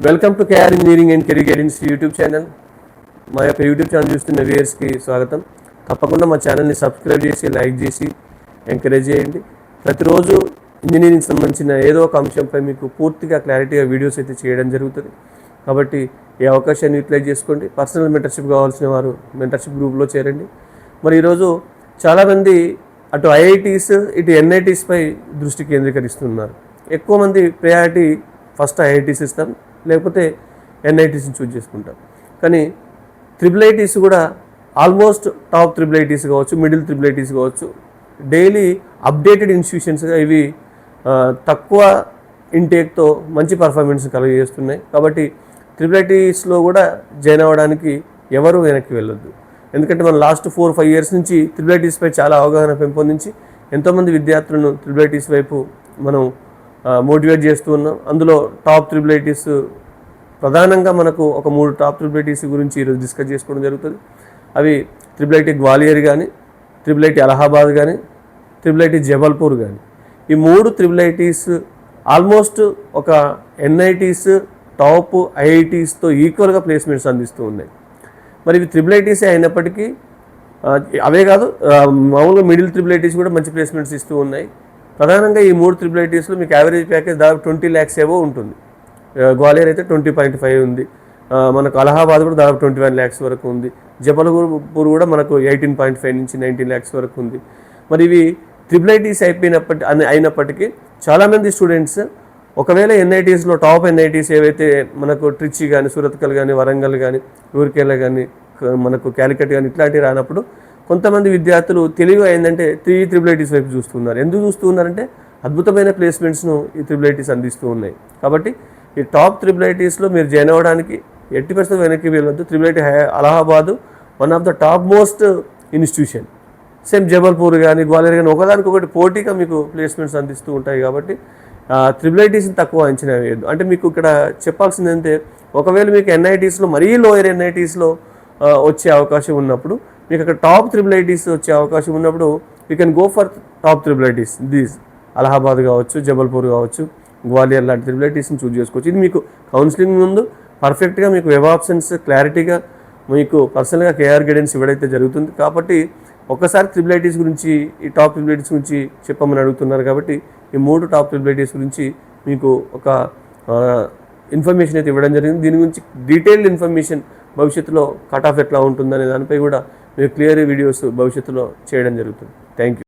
Welcome to KR engineering and career guidance YouTube channel. మా యొక్క YouTube channel చూస్తున్న వ్యూయర్స్కి స్వాగతం. తప్పకుండా మా ఛానల్ని సబ్స్క్రైబ్ చేసి లైక్ చేసి ఎంకరేజ్ చేయండి. ప్రతిరోజు ఇంజనీరింగ్ సంబంధించిన ఏదో ఒక అంశంపై మీకు పూర్తిగా క్లారిటీగా వీడియోస్ అయితే చేయడం జరుగుతుంది. కాబట్టి ఈ అవకాశాన్ని యూటిలైజ్ చేసుకోండి. పర్సనల్ మెంటర్షిప్ కావాల్సిన వారు మెంటర్షిప్ గ్రూప్లో చేరండి. మరి ఈరోజు చాలామంది అటు ఐఐటీస్ ఇటు ఎన్ఐటీస్పై దృష్టి కేంద్రీకరిస్తున్నారు. ఎక్కువ మంది ప్రయారిటీ ఫస్ట్ ఐఐటీస్ ఇస్తాం, లేకపోతే ఎన్ఐటీస్ని చూజ్ చేసుకుంటాం. కానీ ట్రిపుల్ ఐటీస్ కూడా ఆల్మోస్ట్ టాప్ ట్రిపుల్ ఐటీస్ కావచ్చు, మిడిల్ ట్రిపుల్ ఐటీస్ కావచ్చు, డైలీ అప్డేటెడ్ ఇన్స్టిట్యూషన్స్గా ఇవి తక్కువ ఇంటేక్తో మంచి పర్ఫార్మెన్స్ కలిగజేస్తున్నాయి. కాబట్టి ట్రిపుల్ ఐటీస్లో కూడా జాయిన్ అవ్వడానికి ఎవరు వెనక్కి వెళ్ళొద్దు. ఎందుకంటే మనం లాస్ట్ 4-5 years నుంచి ట్రిపుల్ ఐటీస్పై చాలా అవగాహన పెంపొందించి ఎంతోమంది విద్యార్థులను ట్రిపుల్ ఐటీస్ వైపు మనం మోటివేట్ చేస్తూ ఉన్నాం. అందులో టాప్ ట్రిపుల్ ఐటీస్ ప్రధానంగా మనకు ఒక 3 టాప్ ట్రిపుల్ ఐటీస్ గురించి ఈరోజు డిస్కస్ చేసుకోవడం జరుగుతుంది. అవి ట్రిపుల్ ఐటీ గ్వాలియర్ కానీ, ట్రిపుల్ ఐటీ అలహాబాద్ కానీ, ట్రిపుల్ ఐటీ జబల్పూర్ కానీ. ఈ 3 ట్రిపుల్ ఐటీస్ ఆల్మోస్ట్ ఒక ఎన్ఐటీస్ టాప్ ఐఐటీస్తో ఈక్వల్గా ప్లేస్మెంట్స్ అందిస్తూ ఉన్నాయి. మరి ఇవి ట్రిపుల్ ఐటీసే అయినప్పటికీ అవే కాదు, మామూలుగా మిడిల్ ట్రిపుల్ ఐటీస్ కూడా మంచి ప్లేస్మెంట్స్ ఇస్తూ ఉన్నాయి. ప్రధానంగా ఈ 3 ట్రిపుల్ ఐటీస్లో మీకు యావరేజ్ ప్యాకేజ్ దాదాపు 20 lakhs ఏవో ఉంటుంది. గ్వాలియర్ అయితే 20.5 ఉంది. మనకు అలహాబాద్ కూడా దాదాపు 21 lakhs వరకు ఉంది. జబల్పూర్ కూడా మనకు 18.5 నుంచి 19 lakhs వరకు ఉంది. మరి ఇవి ట్రిపుల్ ఐటీస్ అయినప్పటికీ చాలామంది స్టూడెంట్స్ ఒకవేళ ఎన్ఐటీస్లో టాప్ ఎన్ఐటీస్ ఏవైతే మనకు ట్రిచి కానీ, సూరత్కల్ కానీ, వరంగల్ కానీ, రూర్కేలా కానీ, మనకు క్యాలికట్ కానీ ఇట్లాంటివి రానప్పుడు కొంతమంది విద్యార్థులు తెలివి ఏంటంటే 3 ట్రిపుల్ ఐటీస్ వైపు చూస్తున్నారు. ఎందుకు చూస్తున్నారంటే అద్భుతమైన ప్లేస్మెంట్స్ను ఈ ట్రిపుల్ ఐటీస్ అందిస్తూ ఉన్నాయి. కాబట్టి ఈ టాప్ ట్రిపుల్ ఐటీస్లో మీరు జాయిన్ అవ్వడానికి 80% వెనక్కి వెళ్ళొద్దు. Triple IT Allahabad one of the top most institution. Same Jabalpur కానీ, గ్వాలియర్ కానీ ఒకదానికొకటి పోటీగా మీకు ప్లేస్మెంట్స్ అందిస్తూ ఉంటాయి. కాబట్టి ట్రిపుల్ ఐటీస్ని తక్కువ అంచనా వేయద్దు. అంటే మీకు ఇక్కడ చెప్పాల్సింది ఏంటంటే ఒకవేళ మీకు ఎన్ఐటీస్లో మరీ లోయర్ ఎన్ఐటీస్లో వచ్చే అవకాశం ఉన్నప్పుడు, మీకు అక్కడ టాప్ ట్రిపుల్ ఐటీస్ వచ్చే అవకాశం ఉన్నప్పుడు you can go for top triple ITs. These Allahabad కావచ్చు, జబల్పూర్ కావచ్చు, గ్వాలియర్ లాంటి ట్రిపుల్ ఐటీస్ని చూజ్ చేసుకోవచ్చు. ఇది మీకు కౌన్సిలింగ్ ముందు పర్ఫెక్ట్గా మీకు వెబ్ ఆప్షన్స్ క్లారిటీగా మీకు పర్సనల్గా కేఆర్ గైడెన్స్ ఇవ్వడైతే జరుగుతుంది. కాబట్టి ఒక్కసారి ట్రిపుల్ ఐటీస్ గురించి, ఈ టాప్ ట్రిపుల్ ఐటీస్ గురించి చెప్పమని అడుగుతున్నారు. కాబట్టి ఈ 3 టాప్ ట్రిపుల్ ఐటీస్ గురించి మీకు ఒక ఇన్ఫర్మేషన్ అయితే ఇవ్వడం జరిగింది. దీని గురించి డీటెయిల్డ్ ఇన్ఫర్మేషన్ భవిష్యత్తులో కట్ ఆఫ్ ఎట్లా ఉంటుందనే దానిపై కూడా మీరు క్లియర్ వీడియోస్ భవిష్యత్తులో చేయడం జరుగుతుంది. Thank you.